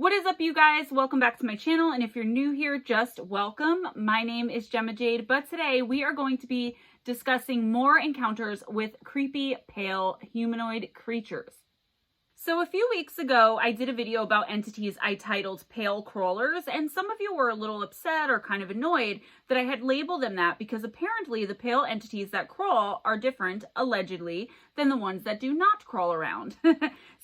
What is up, you guys? Welcome back to my channel, and if you're new here, just welcome. My name is Gemma Jade, but today we are going to be discussing more encounters with creepy, pale, humanoid creatures. So a few weeks ago, I did a video about entities I titled Pale Crawlers, and some of you were a little upset or kind of annoyed that I had labeled them that because apparently the pale entities that crawl are different, allegedly, than the ones that do not crawl around.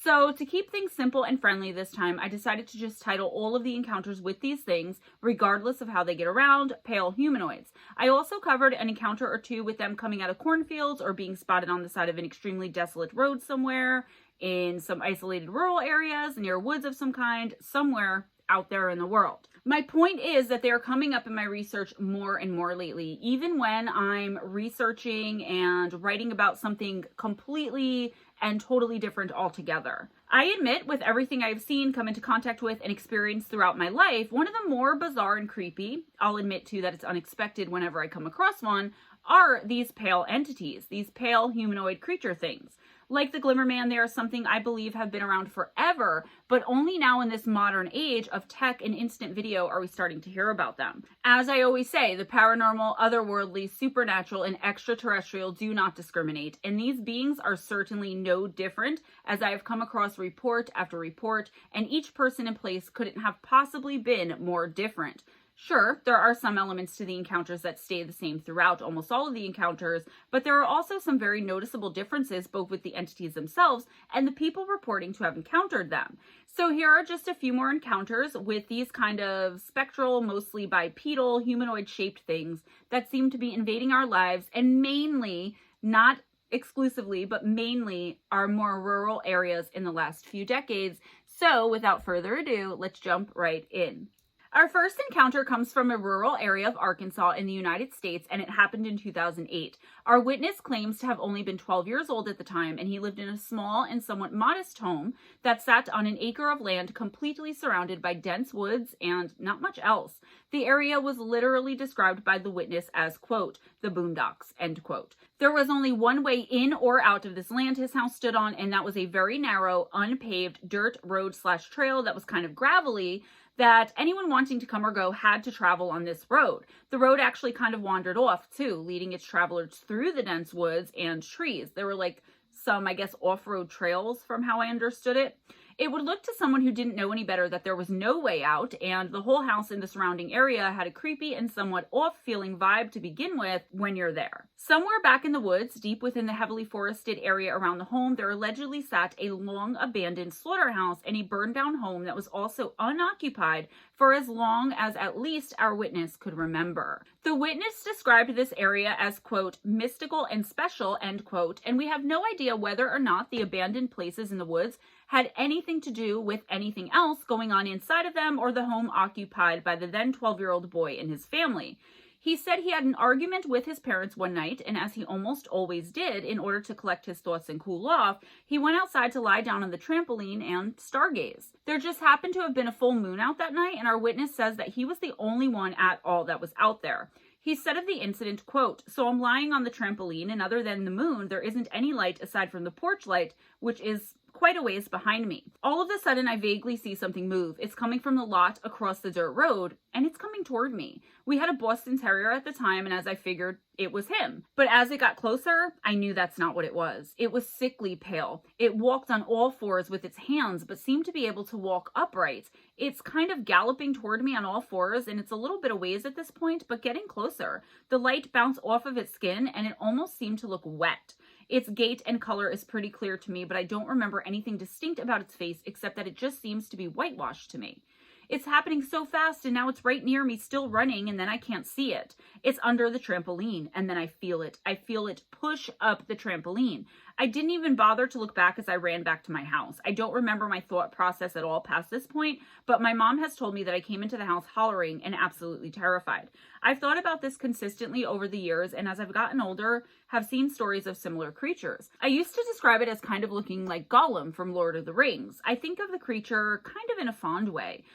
So to keep things simple and friendly this time, I decided to just title all of the encounters with these things, regardless of how they get around, Pale Humanoids. I also covered an encounter or two with them coming out of cornfields or being spotted on the side of an extremely desolate road somewhere, in some isolated rural areas, near woods of some kind, somewhere out there in the world. My point is that they are coming up in my research more and more lately, even when I'm researching and writing about something completely and totally different altogether. I admit, with everything I've seen, come into contact with, and experienced throughout my life, one of the more bizarre and creepy, I'll admit too that it's unexpected whenever I come across one, are these pale entities, these pale humanoid creature things. Like the Glimmer Man, they are something I believe have been around forever, but only now in this modern age of tech and instant video are we starting to hear about them. As I always say, the paranormal, otherworldly, supernatural, and extraterrestrial do not discriminate, and these beings are certainly no different, as I have come across report after report, and each person in place couldn't have possibly been more different. Sure, there are some elements to the encounters that stay the same throughout almost all of the encounters, but there are also some very noticeable differences both with the entities themselves and the people reporting to have encountered them. So here are just a few more encounters with these kind of spectral, mostly bipedal, humanoid-shaped things that seem to be invading our lives, and mainly, not exclusively, but mainly our more rural areas in the last few decades. So without further ado, let's jump right in. Our first encounter comes from a rural area of Arkansas in the United States, and it happened in 2008. Our witness claims to have only been 12 years old at the time, and he lived in a small and somewhat modest home that sat on an acre of land completely surrounded by dense woods and not much else. The area was literally described by the witness as, quote, the boondocks, end quote. There was only one way in or out of this land his house stood on, and that was a very narrow, unpaved dirt road/trail that was kind of gravelly, that anyone wanting to come or go had to travel on this road. The road actually kind of wandered off too, leading its travelers through the dense woods and trees. There were like some, I guess, off-road trails from how I understood it. It would look to someone who didn't know any better that there was no way out, and the whole house in the surrounding area had a creepy and somewhat off-feeling vibe to begin with when you're there. Somewhere back in the woods, deep within the heavily forested area around the home, there allegedly sat a long-abandoned slaughterhouse and a burned-down home that was also unoccupied for as long as at least our witness could remember. The witness described this area as, quote, mystical and special, end quote, and we have no idea whether or not the abandoned places in the woods had anything to do with anything else going on inside of them or the home occupied by the then 12-year-old boy and his family. He said he had an argument with his parents one night, and as he almost always did, in order to collect his thoughts and cool off, he went outside to lie down on the trampoline and stargaze. There just happened to have been a full moon out that night, and our witness says that he was the only one at all that was out there. He said of the incident, quote, so I'm lying on the trampoline, and other than the moon, there isn't any light aside from the porch light, which is quite a ways behind me. All of a sudden, I vaguely see something move. It's coming from the lot across the dirt road, and it's coming toward me. We had a Boston Terrier at the time, and as I figured, it was him. But as it got closer, I knew that's not what it was. It was sickly pale. It walked on all fours with its hands, but seemed to be able to walk upright. It's kind of galloping toward me on all fours, and it's a little bit a ways at this point, but getting closer. The light bounced off of its skin, and it almost seemed to look wet. Its gait and color is pretty clear to me, but I don't remember anything distinct about its face except that it just seems to be whitewashed to me. It's happening so fast, and now it's right near me, still running, and then I can't see it. It's under the trampoline, and then I feel it. I feel it push up the trampoline. I didn't even bother to look back as I ran back to my house. I don't remember my thought process at all past this point, but my mom has told me that I came into the house hollering and absolutely terrified. I've thought about this consistently over the years, and as I've gotten older, have seen stories of similar creatures. I used to describe it as kind of looking like Gollum from Lord of the Rings. I think of the creature kind of in a fond way.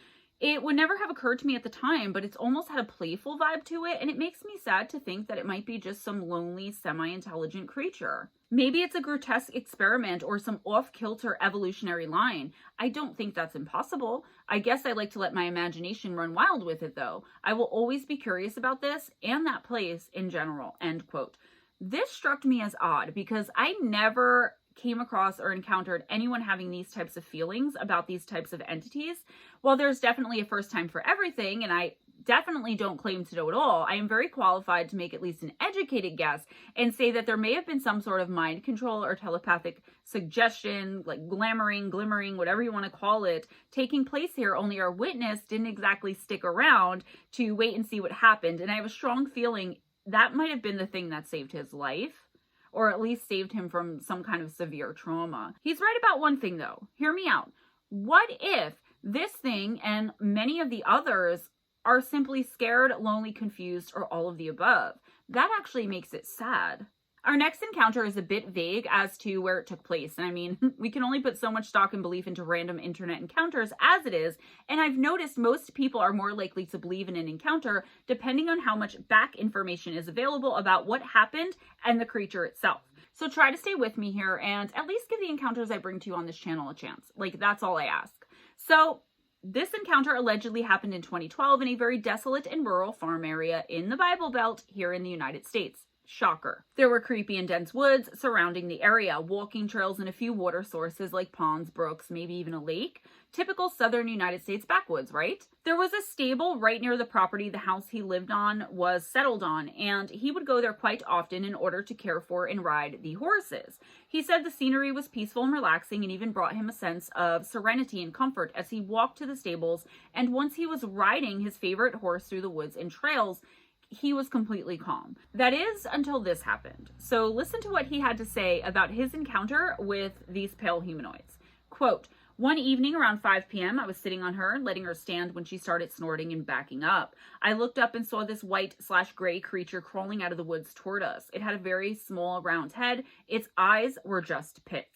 It would never have occurred to me at the time, but it's almost had a playful vibe to it, and it makes me sad to think that it might be just some lonely, semi-intelligent creature. Maybe it's a grotesque experiment or some off-kilter evolutionary line. I don't think that's impossible. I guess I like to let my imagination run wild with it, though. I will always be curious about this and that place in general, end quote. This struck me as odd because I never came across or encountered anyone having these types of feelings about these types of entities. While there's definitely a first time for everything, and I definitely don't claim to know it all, I am very qualified to make at least an educated guess and say that there may have been some sort of mind control or telepathic suggestion, like glimmering, whatever you want to call it, taking place here, only our witness didn't exactly stick around to wait and see what happened. And I have a strong feeling that might have been the thing that saved his life, or at least saved him from some kind of severe trauma. He's right about one thing though. Hear me out. What if this thing and many of the others are simply scared, lonely, confused, or all of the above? That actually makes it sad. Our next encounter is a bit vague as to where it took place. And I mean, we can only put so much stock and belief into random internet encounters as it is. And I've noticed most people are more likely to believe in an encounter depending on how much back information is available about what happened and the creature itself. So try to stay with me here and at least give the encounters I bring to you on this channel a chance. Like, that's all I ask. So this encounter allegedly happened in 2012 in a very desolate and rural farm area in the Bible Belt here in the United States. Shocker. There were creepy and dense woods surrounding the area, walking trails, and a few water sources like ponds, brooks, maybe even a lake. Typical southern United States backwoods, right? There was a stable right near the property the house he lived on was settled on, and he would go there quite often in order to care for and ride the horses. He said the scenery was peaceful and relaxing and even brought him a sense of serenity and comfort as he walked to the stables, and once he was riding his favorite horse through the woods and trails, he was completely calm. That is, until this happened. So listen to what he had to say about his encounter with these pale humanoids. Quote, "One evening around 5 p.m., I was sitting on her, letting her stand when she started snorting and backing up. I looked up and saw this white/gray creature crawling out of the woods toward us. It had a very small round head. Its eyes were just pits.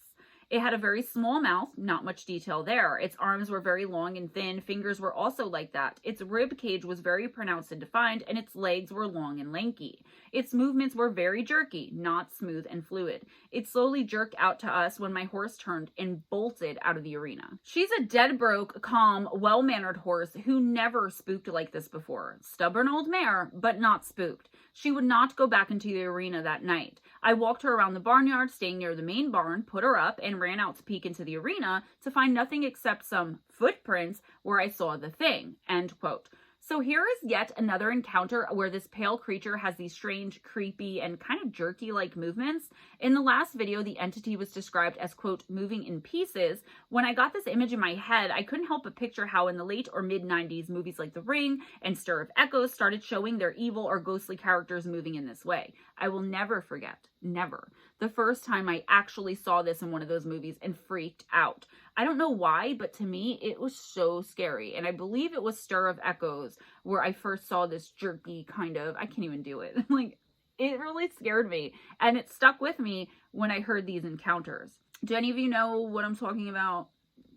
It had a very small mouth, not much detail there. Its arms were very long and thin, fingers were also like that. Its rib cage was very pronounced and defined, and its legs were long and lanky. Its movements were very jerky, not smooth and fluid. It slowly jerked out to us when my horse turned and bolted out of the arena." She's a dead broke, calm, well-mannered horse who never spooked like this before. Stubborn old mare, but not spooked. She would not go back into the arena that night. I walked her around the barnyard, staying near the main barn, put her up, and ran out to peek into the arena to find nothing except some footprints where I saw the thing, end quote. So here is yet another encounter where this pale creature has these strange, creepy, and kind of jerky-like movements. In the last video, the entity was described as, quote, moving in pieces. When I got this image in my head, I couldn't help but picture how in the late or mid-90s, movies like The Ring and Stir of Echoes started showing their evil or ghostly characters moving in this way. I will never forget, never, the first time I actually saw this in one of those movies and freaked out. I don't know why, but to me, it was so scary. And I believe it was Stir of Echoes where I first saw this jerky kind of, I can't even do it. Like, it really scared me. And it stuck with me when I heard these encounters. Do any of you know what I'm talking about?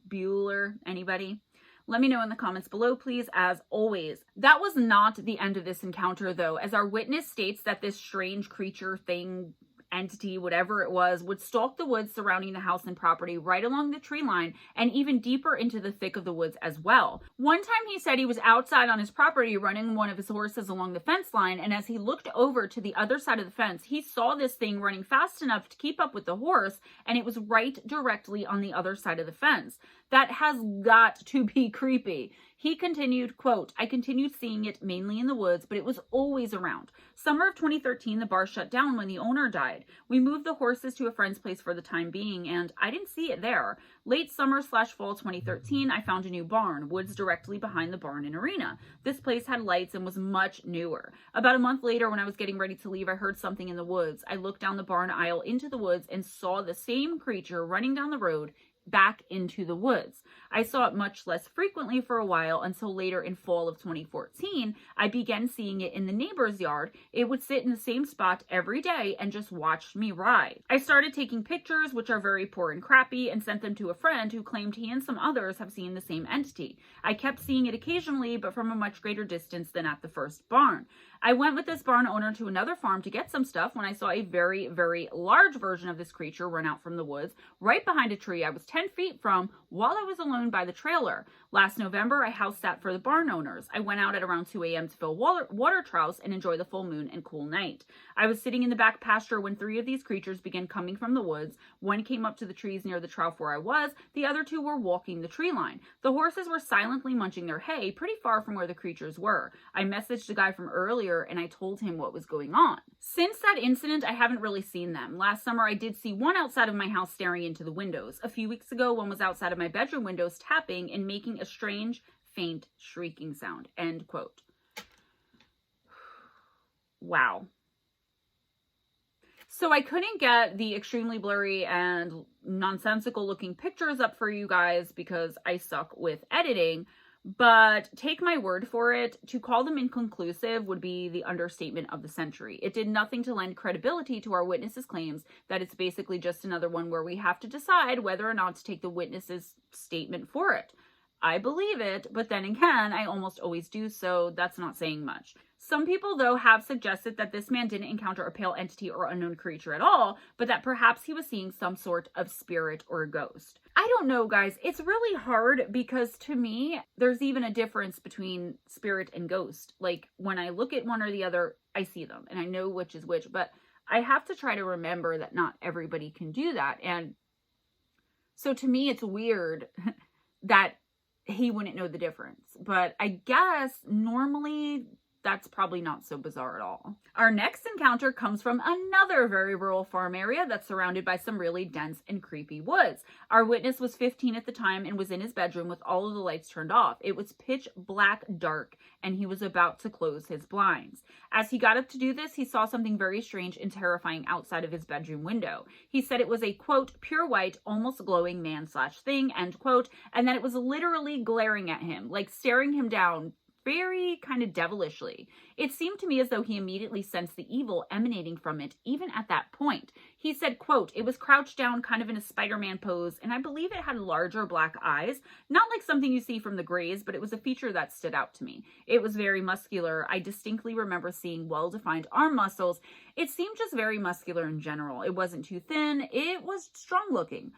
Bueller? Anybody? Let me know in the comments below, please, as always. That was not the end of this encounter, though, as our witness states that this strange creature thing, entity, whatever it was, would stalk the woods surrounding the house and property right along the tree line and even deeper into the thick of the woods as well. One time he said he was outside on his property running one of his horses along the fence line, and as he looked over to the other side of the fence, he saw this thing running fast enough to keep up with the horse, and it was right directly on the other side of the fence. That has got to be creepy. He continued, quote, "I continued seeing it mainly in the woods, but it was always around. Summer of 2013, the bar shut down when the owner died. We moved the horses to a friend's place for the time being, and I didn't see it there. Late summer/fall 2013, I found a new barn, woods directly behind the barn and arena. This place had lights and was much newer. About a month later, when I was getting ready to leave, I heard something in the woods. I looked down the barn aisle into the woods and saw the same creature running down the road back into the woods. I saw it much less frequently for a while until later in fall of 2014, I began seeing it in the neighbor's yard. It would sit in the same spot every day and just watched me ride. I started taking pictures, which are very poor and crappy, and sent them to a friend who claimed he and some others have seen the same entity. I kept seeing it occasionally, but from a much greater distance than at the first barn. I went with this barn owner to another farm to get some stuff when I saw a very, very large version of this creature run out from the woods right behind a tree I was 10 feet from while I was alone by the trailer. Last November, I house sat for the barn owners. I went out at around 2 a.m. to fill water troughs and enjoy the full moon and cool night. I was sitting in the back pasture when 3 of these creatures began coming from the woods. One came up to the trees near the trough where I was. The other 2 were walking the tree line. The horses were silently munching their hay pretty far from where the creatures were. I messaged the guy from earlier and I told him what was going on. Since that incident, I haven't really seen them. Last summer, I did see one outside of my house staring into the windows. A few weeks ago, one was outside of my bedroom windows tapping and making a strange, faint shrieking sound. End quote. Wow. So I couldn't get the extremely blurry and nonsensical looking pictures up for you guys because I suck with editing. But take my word for it, to call them inconclusive would be the understatement of the century. It did nothing to lend credibility to our witnesses' claims that it's basically just another one where we have to decide whether or not to take the witness's statement for it. I believe it, but then again, I almost always do, so that's not saying much. Some people, though, have suggested that this man didn't encounter a pale entity or unknown creature at all, but that perhaps he was seeing some sort of spirit or ghost. I don't know, guys. It's really hard because to me, there's even a difference between spirit and ghost. Like, when I look at one or the other, I see them, and I know which is which, but I have to try to remember that not everybody can do that. And so to me, it's weird that he wouldn't know the difference. But I guess normally that's probably not so bizarre at all. Our next encounter comes from another very rural farm area that's surrounded by some really dense and creepy woods. Our witness was 15 at the time and was in his bedroom with all of the lights turned off. It was pitch black dark and he was about to close his blinds. As he got up to do this, he saw something very strange and terrifying outside of his bedroom window. He said it was a, quote, pure white, almost glowing man/thing, end quote, and that it was literally glaring at him, like staring him down, very kind of devilishly. It seemed to me as though he immediately sensed the evil emanating from it, even at that point. He said, quote, it was crouched down kind of in a Spider-Man pose, and I believe it had larger black eyes, not like something you see from the Greys, but it was a feature that stood out to me. It was very muscular. I distinctly remember seeing well-defined arm muscles. It seemed just very muscular in general. It wasn't too thin. It was strong-looking.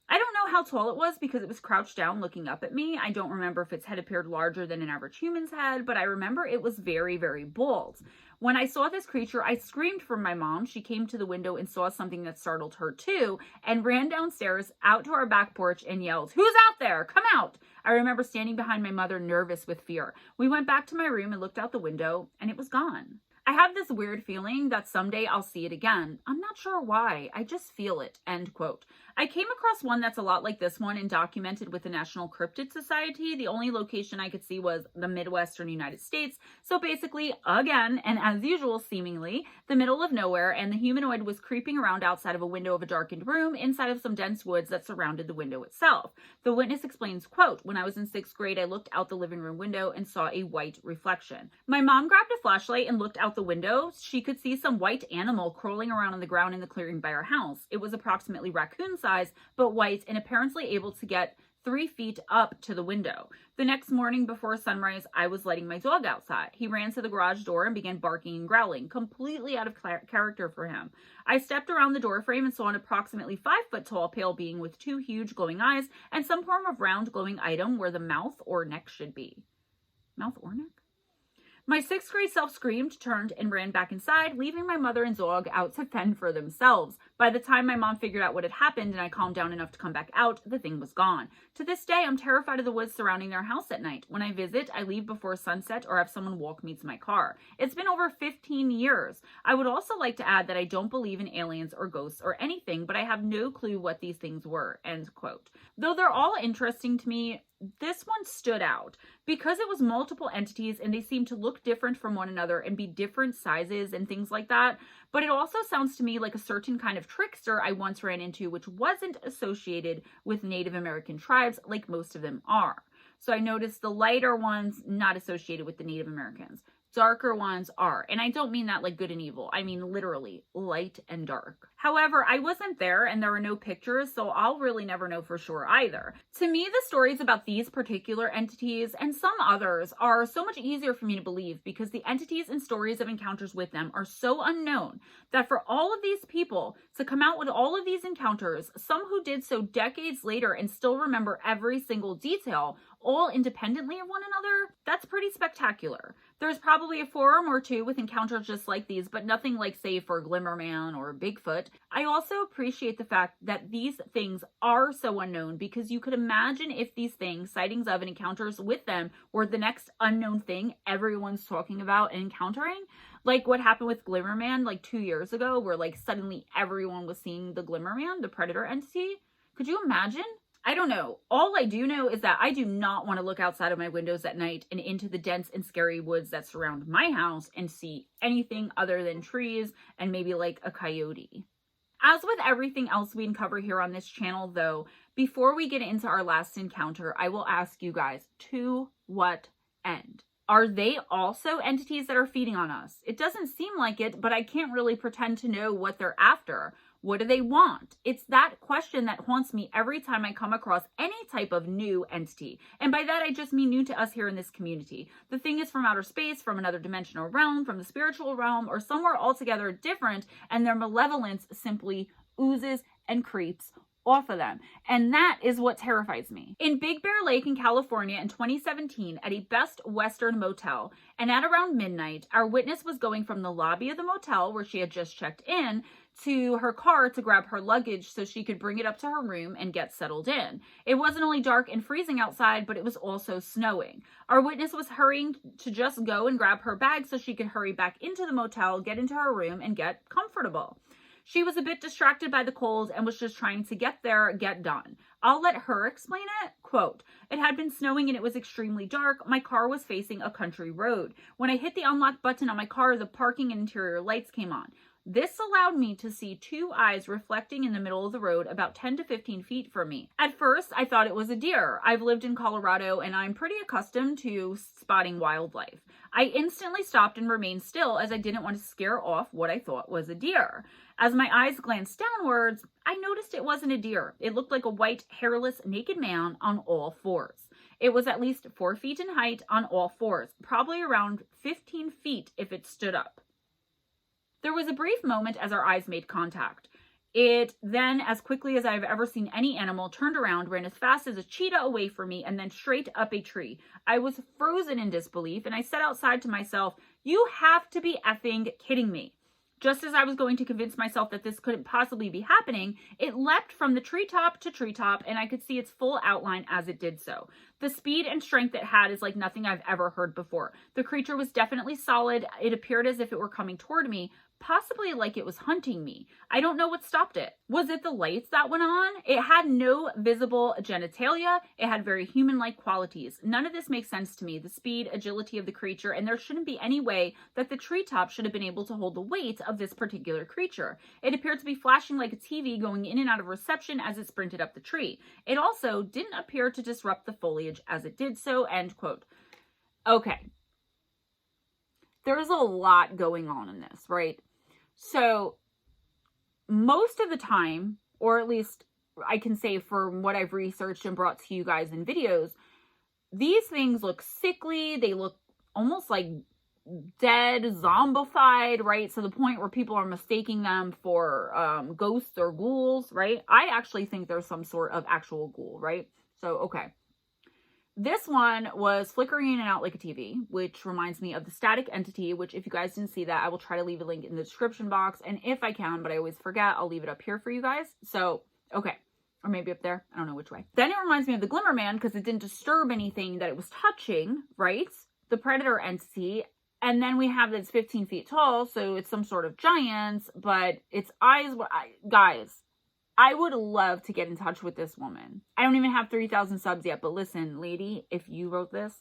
I don't know how tall it was because it was crouched down looking up at me. I don't remember if its head appeared larger than an average human's head, but I remember it was very, very bald. When I saw this creature, I screamed for my mom. She came to the window and saw something that startled her too, and ran downstairs out to our back porch and yelled, "Who's out there? Come out!" I remember standing behind my mother, nervous with fear. We went back to my room and looked out the window, and it was gone. I have this weird feeling that someday I'll see it again. I'm not sure why. I just feel it, end quote. I came across one that's a lot like this one and documented with the National Cryptid Society. The only location I could see was the Midwestern United States. So basically, again, and as usual, seemingly, the middle of nowhere, and the humanoid was creeping around outside of a window of a darkened room inside of some dense woods that surrounded the window itself. The witness explains, quote, when I was in 6th grade, I looked out the living room window and saw a white reflection. My mom grabbed a flashlight and looked out the window. She could see some white animal crawling around on the ground in the clearing by our house. It was approximately raccoon size, but white, and apparently able to get 3 feet up to the window. The next morning before sunrise, I was letting my dog outside. He ran to the garage door and began barking and growling, completely out of character for him. I stepped around the door frame and saw an approximately 5-foot tall pale being with 2 huge glowing eyes and some form of round glowing item where the mouth or neck should be. Mouth or neck? My 6th grade self screamed, turned, and ran back inside, leaving my mother and dog out to fend for themselves. By the time my mom figured out what had happened and I calmed down enough to come back out, the thing was gone. To this day, I'm terrified of the woods surrounding their house at night. When I visit, I leave before sunset or have someone walk me to my car. It's been over 15 years. I would also like to add that I don't believe in aliens or ghosts or anything, but I have no clue what these things were, end quote. Though they're all interesting to me, this one stood out because it was multiple entities and they seemed to look different from one another and be different sizes and things like that. But it also sounds to me like a certain kind of trickster I once ran into, which wasn't associated with Native American tribes like most of them are. So I noticed the lighter ones not associated with the Native Americans. Darker ones are. And I don't mean that like good and evil. I mean literally light and dark. However, I wasn't there and there were no pictures, so I'll really never know for sure either. To me, the stories about these particular entities and some others are so much easier for me to believe because the entities and stories of encounters with them are so unknown that for all of these people to come out with all of these encounters, some who did so decades later and still remember every single detail, all independently of one another, that's pretty spectacular. There's probably a forum or two with encounters just like these, but nothing like, say, for Glimmerman or Bigfoot. I also appreciate the fact that these things are so unknown because you could imagine if these things, sightings of and encounters with them, were the next unknown thing everyone's talking about and encountering. Like what happened with Glimmerman like 2 years ago, where like suddenly everyone was seeing the Glimmerman, the predator entity. Could you imagine? I don't know. All I do know is that I do not want to look outside of my windows at night and into the dense and scary woods that surround my house and see anything other than trees and maybe like a coyote. As with everything else we uncover here on this channel though, before we get into our last encounter, I will ask you guys, to what end? Are they also entities that are feeding on us? It doesn't seem like it, but I can't really pretend to know what they're after. What do they want? It's that question that haunts me every time I come across any type of new entity. And by that, I just mean new to us here in this community. The thing is from outer space, from another dimensional realm, from the spiritual realm, or somewhere altogether different, and their malevolence simply oozes and creeps off of them. And that is what terrifies me. In Big Bear Lake in California in 2017 at a Best Western motel, and at around midnight, our witness was going from the lobby of the motel where she had just checked in to her car to grab her luggage so she could bring it up to her room and get settled in. It wasn't only dark and freezing outside, but it was also snowing. Our witness was hurrying to just go and grab her bag so she could hurry back into the motel, get into her room, and get comfortable. She was a bit distracted by the cold and was just trying to get there, get done. I'll let her explain it. Quote, "It had been snowing and it was extremely dark. My car was facing a country road. When I hit the unlock button on my car, the parking and interior lights came on. This allowed me to see two eyes reflecting in the middle of the road about 10 to 15 feet from me. At first, I thought it was a deer. I've lived in Colorado and I'm pretty accustomed to spotting wildlife. I instantly stopped and remained still as I didn't want to scare off what I thought was a deer. As my eyes glanced downwards, I noticed it wasn't a deer. It looked like a white, hairless, naked man on all fours. It was at least 4 feet in height on all fours, probably around 15 feet if it stood up. There was a brief moment as our eyes made contact. It then, as quickly as I've ever seen any animal, turned around, ran as fast as a cheetah away from me, and then straight up a tree. I was frozen in disbelief, and I said outside to myself, "You have to be effing kidding me." Just as I was going to convince myself that this couldn't possibly be happening, it leapt from the treetop to treetop, and I could see its full outline as it did so. The speed and strength it had is like nothing I've ever heard before. The creature was definitely solid. It appeared as if it were coming toward me, possibly like it was hunting me. I don't know what stopped it. Was it the lights that went on? It had no visible genitalia. It had very human-like qualities. None of this makes sense to me. The speed, agility of the creature, and there shouldn't be any way that the treetop should have been able to hold the weight of this particular creature. It appeared to be flashing like a TV going in and out of reception as it sprinted up the tree. It also didn't appear to disrupt the foliage as it did so, end quote. Okay. There's a lot going on in this, right? So most of the time, or at least I can say from what I've researched and brought to you guys in videos, these things look sickly. They look almost like dead, zombified, right? So the point where people are mistaking them for ghosts or ghouls, right? I actually think there's some sort of actual ghoul, right? So, okay. This one was flickering in and out like a TV, which reminds me of the static entity, which if you guys didn't see that, I will try to leave a link in the description box. And if I can, but I always forget, I'll leave it up here for you guys. So, okay. Or maybe up there. I don't know which way. Then it reminds me of the Glimmerman because it didn't disturb anything that it was touching, right? The predator entity. And then we have that it's 15 feet tall, so it's some sort of giant, but its eyes were... Guys, I would love to get in touch with this woman. I don't even have 3,000 subs yet, but listen, lady, if you wrote this.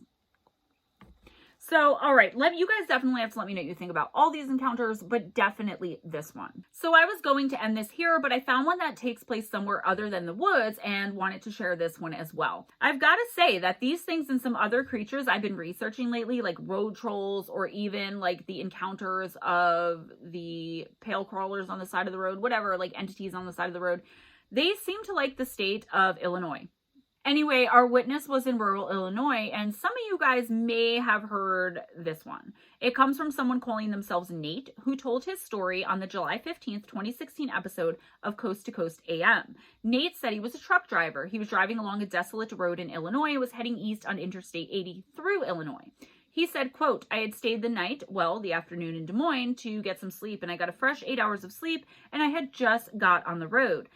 So, all right, you guys definitely have to let me know what you think about all these encounters, but definitely this one. So I was going to end this here, but I found one that takes place somewhere other than the woods and wanted to share this one as well. I've got to say that these things and some other creatures I've been researching lately, like road trolls or even like the encounters of the pale crawlers on the side of the road, whatever, like entities on the side of the road, they seem to like the state of Illinois. Anyway, our witness was in rural Illinois, and some of you guys may have heard this one. It comes from someone calling themselves Nate, who told his story on the July 15th, 2016 episode of Coast to Coast AM. Nate said he was a truck driver. He was driving along a desolate road in Illinois and was heading east on Interstate 80 through Illinois. He said, quote, I had stayed the afternoon in Des Moines to get some sleep, and I got a fresh 8 hours of sleep, and I had just got on the road.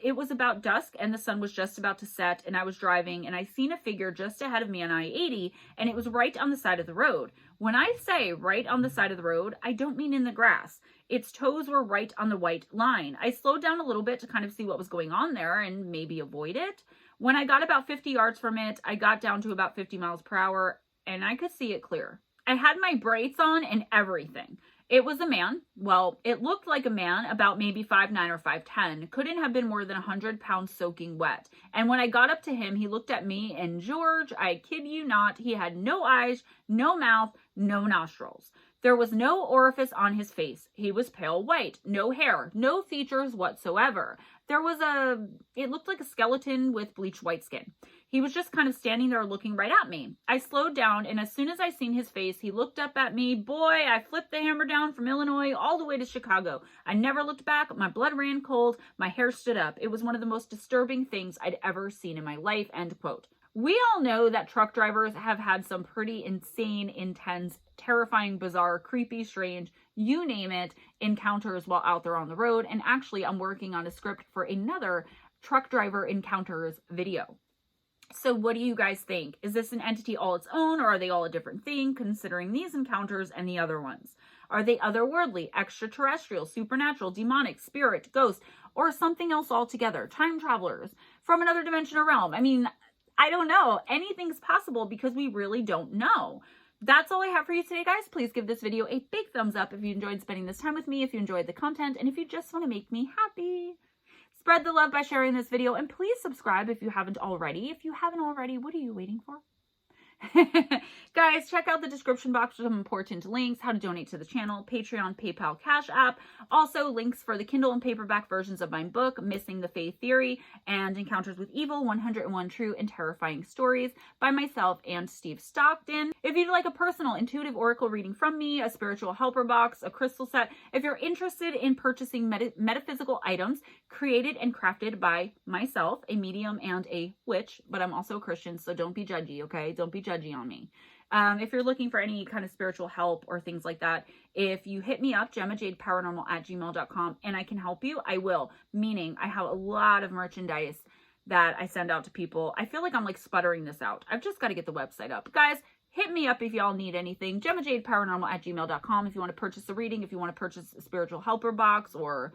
It was about dusk, and the sun was just about to set, and I was driving, and I seen a figure just ahead of me on I-80, and it was right on the side of the road. When I say right on the side of the road, I don't mean in the grass. Its toes were right on the white line. I slowed down a little bit to kind of see what was going on there and maybe avoid it. When I got about 50 yards from it, I got down to about 50 miles per hour, and I could see it clear. I had my brights on and everything. It was a man. Well, it looked like a man, about maybe 5'9" or 5'10". Couldn't have been more than 100 pounds soaking wet. And when I got up to him, he looked at me, and George, I kid you not, he had no eyes, no mouth, no nostrils. There was no orifice on his face. He was pale white, no hair, no features whatsoever. It looked like a skeleton with bleached white skin. He was just kind of standing there looking right at me. I slowed down, and as soon as I seen his face, he looked up at me. Boy, I flipped the hammer down from Illinois all the way to Chicago. I never looked back. My blood ran cold. My hair stood up. It was one of the most disturbing things I'd ever seen in my life, end quote. We all know that truck drivers have had some pretty insane, intense, terrifying, bizarre, creepy, strange, you name it, encounters while out there on the road. And actually, I'm working on a script for another truck driver encounters video. So what do you guys think? Is this an entity all its own, or are they all a different thing, considering these encounters and the other ones? Are they otherworldly, extraterrestrial, supernatural, demonic, spirit, ghost, or something else altogether? Time travelers from another dimension or realm? I mean, I don't know. Anything's possible because we really don't know. That's all I have for you today, guys. Please give this video a big thumbs up if you enjoyed spending this time with me, if you enjoyed the content, and if you just want to make me happy. Spread the love by sharing this video, and please subscribe if you haven't already. If you haven't already, what are you waiting for? Guys, check out the description box for some important links, how to donate to the channel, Patreon, PayPal, Cash App. Also, links for the Kindle and paperback versions of my book, Missing the Faith Theory, and Encounters with Evil, 101 True and Terrifying Stories by myself and Steve Stockton. If you'd like a personal intuitive oracle reading from me, a spiritual helper box, a crystal set, if you're interested in purchasing metaphysical items created and crafted by myself, a medium and a witch, but I'm also a Christian, so don't be judgy, okay? Don't be judgy on me. If you're looking for any kind of spiritual help or things like that, if you hit me up, GemmaJadeParanormal@gmail.com, and I can help you, I will. Meaning, I have a lot of merchandise that I send out to people. I feel like I'm like sputtering this out. I've just got to get the website up. Guys, hit me up if y'all need anything. GemmaJadeParanormal@gmail.com if you want to purchase a reading, if you want to purchase a spiritual helper box or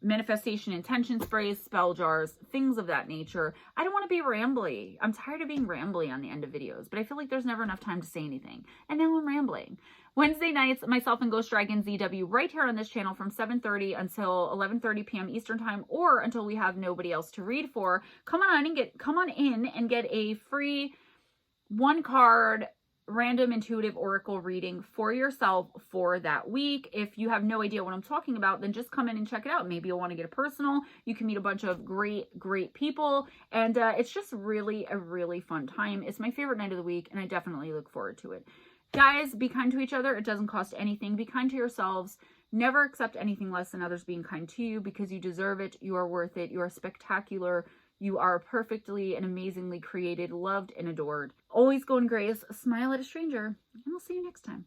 manifestation intention sprays, spell jars, things of that nature. I don't want to be rambly. I'm tired of being rambly on the end of videos, but I feel like there's never enough time to say anything. And now I'm rambling. Wednesday nights, myself and Ghost Dragon ZW right here on this channel from 7:30 until 11:30 p.m. Eastern time, or until we have nobody else to read for. Come on in and get a free 1-card random intuitive oracle reading for yourself for that week. If you have no idea what I'm talking about, then just come in and check it out. Maybe you'll want to get a personal. You can meet a bunch of great people, and it's just really a really fun time. It's my favorite night of the week, and I definitely look forward to it. Guys, be kind to each other. It doesn't cost anything. Be kind to yourselves. Never accept anything less than others being kind to you, because you deserve it. You are worth it. You are spectacular. You are perfectly and amazingly created, loved, and adored. Always go in grace, smile at a stranger, and I'll see you next time.